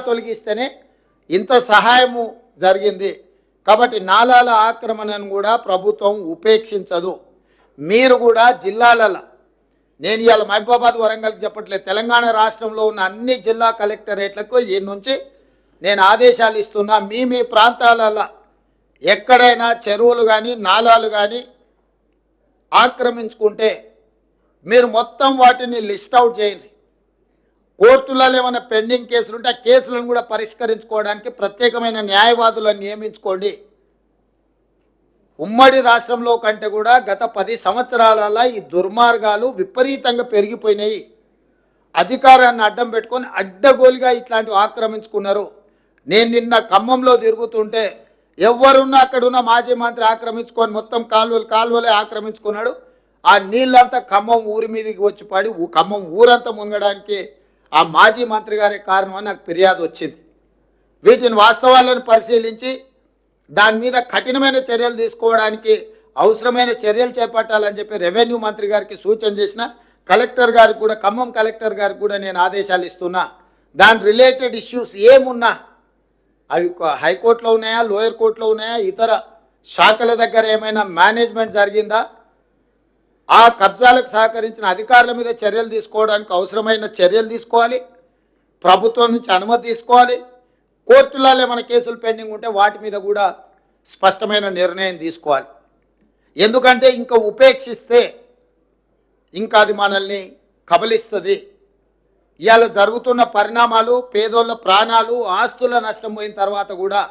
తొలగిస్తేనే ఇంత సహాయము జరిగింది. కాబట్టి నాలాల ఆక్రమణను కూడా ప్రభుత్వం ఉపేక్షించదు. మీరు కూడా జిల్లాలలో, నేను ఇవాళ మహబూబాబాద్ వరంగల్కి చెప్పట్లేదు, తెలంగాణ రాష్ట్రంలో ఉన్న అన్ని జిల్లా కలెక్టరేట్లకు ఈ నుంచి నేను ఆదేశాలు ఇస్తున్నా. మీ ప్రాంతాలలో ఎక్కడైనా చెరువులు కానీ నాలాలు కానీ ఆక్రమించుకుంటే మీరు మొత్తం వాటిని లిస్ట్ అవుట్ చేయండి. కోర్టులలో ఏమైనా పెండింగ్ కేసులు ఉంటే ఆ కేసులను కూడా పరిష్కరించుకోవడానికి ప్రత్యేకమైన న్యాయవాదులను నియమించుకోండి. ఉమ్మడి రాష్ట్రంలో కంటే కూడా గత 10 సంవత్సరాలలో ఈ దుర్మార్గాలు విపరీతంగా పెరిగిపోయినాయి. అధికారాన్ని అడ్డం పెట్టుకొని అడ్డగోలుగా ఇట్లాంటివి ఆక్రమించుకున్నారు. నేను నిన్న ఖమ్మంలో తిరుగుతుంటే ఎవరున్నా అక్కడున్న మాజీ మంత్రి ఆక్రమించుకొని మొత్తం కాలువలే ఆక్రమించుకున్నాడు. ఆ నీళ్ళంతా ఖమ్మం ఊరి మీదకి వచ్చి పడి ఖమ్మం ఊరంతా మునగడానికి ఆ మాజీ మంత్రి గారే కారణం అని నాకు ఫిర్యాదు వచ్చింది. వీటిని వాస్తవాలను పరిశీలించి దాని మీద కఠినమైన చర్యలు తీసుకోవడానికి అవసరమైన చర్యలు చేపట్టాలని చెప్పి రెవెన్యూ మంత్రి గారికి సూచన చేసిన. కలెక్టర్ గారికి కూడా, ఖమ్మం కలెక్టర్ గారికి కూడా నేను ఆదేశాలు ఇస్తున్నా. దాని రిలేటెడ్ ఇష్యూస్ ఏమున్నా అవి హైకోర్టులో ఉన్నాయా, లోయర్ కోర్టులో ఉన్నాయా, ఇతర శాఖల దగ్గర ఏమైనా మేనేజ్మెంట్ జరిగిందా, ఆ కబ్జాలకు సహకరించిన అధికారుల మీద చర్యలు తీసుకోవడానికి అవసరమైన చర్యలు తీసుకోవాలి. ప్రభుత్వం నుంచి అనుమతి తీసుకోవాలి. కోర్టులలో ఏమైనా కేసులు పెండింగ్ ఉంటే వాటి మీద కూడా స్పష్టమైన నిర్ణయం తీసుకోవాలి. ఎందుకంటే ఇంకా ఉపేక్షిస్తే ఇంకా అది మనల్ని కబలిస్తుంది. ఇవాళ జరుగుతున్న పరిణామాలు, పేదోళ్ళ ప్రాణాలు, ఆస్తుల నష్టం పోయిన తర్వాత కూడా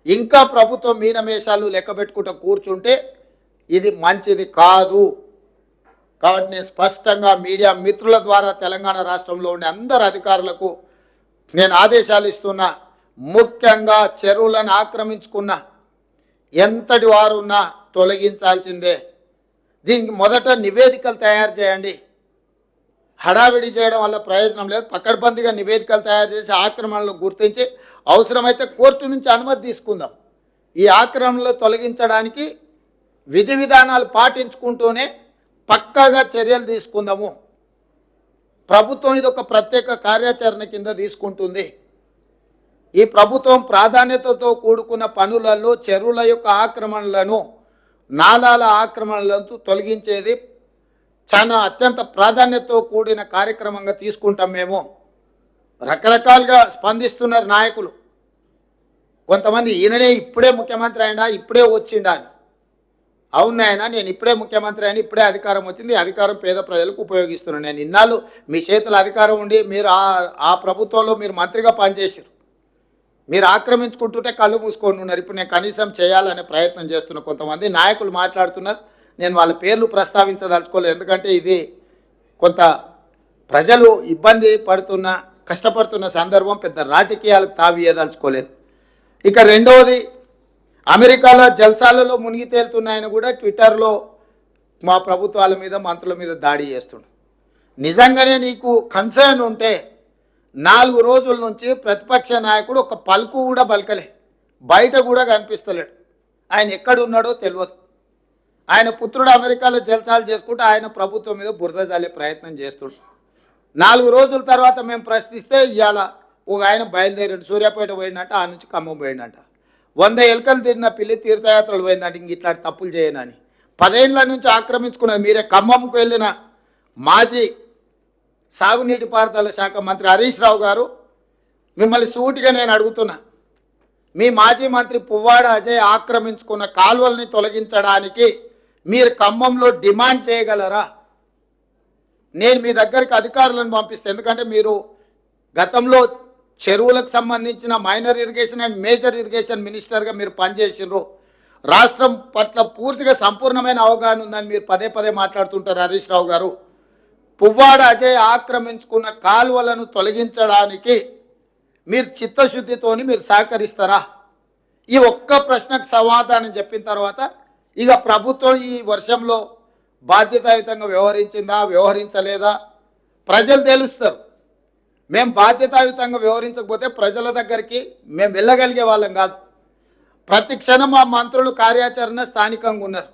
ఇంకా ప్రభుత్వం మీనమేషాలు లెక్క పెట్టుకుంటూ కూర్చుంటే ఇది మంచిది కాదు. కాబట్టి నేను స్పష్టంగా మీడియా మిత్రుల ద్వారా తెలంగాణ రాష్ట్రంలో ఉండే అందరు అధికారులకు నేను ఆదేశాలు ఇస్తున్నా. ముఖ్యంగా చెరువులను ఆక్రమించుకున్న ఎంతటి వారున్నా తొలగించాల్సిందే. దీనికి మొదట నివేదికలు తయారు చేయండి. హడావిడి చేయడం వల్ల ప్రయోజనం లేదు. పకడ్బందీగా నివేదికలు తయారు చేసి ఆక్రమణలు గుర్తించి అవసరమైతే కోర్టు నుంచి అనుమతి తీసుకుందాం. ఈ ఆక్రమణలు తొలగించడానికి విధి విధానాలు పాటించుకుంటూనే పక్కాగా చర్యలు తీసుకుందాము. ప్రభుత్వం ఇది ఒక ప్రత్యేక కార్యాచరణ కింద తీసుకుంటుంది. ఈ ప్రభుత్వం ప్రాధాన్యతతో కూడుకున్న పనులలో చెరువుల యొక్క ఆక్రమణలను, నాలాల ఆక్రమణలను తొలగించేది చాలా అత్యంత ప్రాధాన్యతతో కూడిన కార్యక్రమంగా తీసుకుంటాం. మేము రకరకాలుగా స్పందిస్తున్నారు నాయకులు. కొంతమంది ఈయననే ఇప్పుడే ముఖ్యమంత్రి అయినా, ఇప్పుడే వచ్చిండా అని. అవునాయన, నేను ఇప్పుడే ముఖ్యమంత్రి అయినా, ఇప్పుడే అధికారం వచ్చింది, అధికారం పేద ప్రజలకు ఉపయోగిస్తున్నాను. నేను ఇన్నాళ్ళు మీ చేతుల అధికారం ఉండి మీరు ఆ ప్రభుత్వంలో మీరు మంత్రిగా పనిచేసారు. మీరు ఆక్రమించుకుంటుంటే కళ్ళు మూసుకొని ఉన్నారు. ఇప్పుడు నేను కనీసం చేయాలనే ప్రయత్నం చేస్తున్న కొంతమంది నాయకులు మాట్లాడుతున్నారు. నేను వాళ్ళ పేర్లు ప్రస్తావించదలుచుకోలేదు. ఎందుకంటే ఇది కొంత ప్రజలు ఇబ్బంది పడుతున్న, కష్టపడుతున్న సందర్భం. పెద్ద రాజకీయాలకు తావియదలుచుకోలేదు. ఇక రెండవది, అమెరికాలో జల్సాలలో మునిగి తేలుతున్నాయని కూడా ట్విట్టర్లో మా ప్రభుత్వాల మీద, మంత్రుల మీద దాడి చేస్తున్నాడు. నిజంగానే నీకు కన్సర్న్ ఉంటే 4 రోజుల నుంచి ప్రతిపక్ష నాయకుడు ఒక పలుకు కూడా పలకలే, బయట కూడా కనిపిస్తలేడు. ఆయన ఎక్కడున్నాడో తెలియదు. ఆయన పుత్రుడు అమెరికాలో జల్సాలు చేసుకుంటూ ఆయన ప్రభుత్వం మీద బురద జల్లే ప్రయత్నం చేస్తుడు. 4 రోజుల తర్వాత మేము ప్రశ్నిస్తే ఇవాళ ఒక ఆయన బయలుదేరాడు, సూర్యాపేట పోయినట్ట, ఆ నుంచి ఖమ్మం పోయినట్ట. 100 ఎలుకలు తిరిగిన పిల్లి తీర్థయాత్రలు పోయిందంట. ఇంక ఇట్లాంటి తప్పులు చేయనని 10 ఏళ్ళ నుంచి ఆక్రమించుకున్నది మీరే. ఖమ్మంకు వెళ్ళిన మాజీ సాగునీటి పారుదల శాఖ మంత్రి హరీష్ రావు గారు, మిమ్మల్ని సూటిగా నేను అడుగుతున్నా, మీ మాజీ మంత్రి పువ్వాడ అజయ్ ఆక్రమించుకున్న కాలువల్ని తొలగించడానికి మీరు ఖమ్మంలో డిమాండ్ చేయగలరా? నేను మీ దగ్గరికి అధికారులను పంపిస్తాను. ఎందుకంటే మీరు గతంలో చెరువులకు సంబంధించిన minor irrigation and major irrigation మినిస్టర్గా మీరు పనిచేసినారు. రాష్ట్రం పట్ల పూర్తిగా సంపూర్ణమైన అవగాహన ఉందని మీరు పదే పదే మాట్లాడుతుంటారు హరీష్ రావు గారు. పువ్వాడ అజయ్ ఆక్రమించుకున్న కాలువలను తొలగించడానికి మీరు చిత్తశుద్ధితోని మీరు సహకరిస్తారా? ఈ ఒక్క ప్రశ్నకు సమాధానం చెప్పిన తర్వాత ఇక ప్రభుత్వం ఈ వర్షంలో బాధ్యతాయుతంగా వ్యవహరించిందా, వ్యవహరించలేదా ప్రజలు తెలుస్తారు. మేము బాధ్యతాయుతంగా వ్యవహరించకపోతే ప్రజల దగ్గరికి మేము వెళ్ళగలిగే వాళ్ళం కాదు. ప్రతి క్షణం మా మంత్రులు కార్యాచరణ స్థానికంగా ఉన్నారు.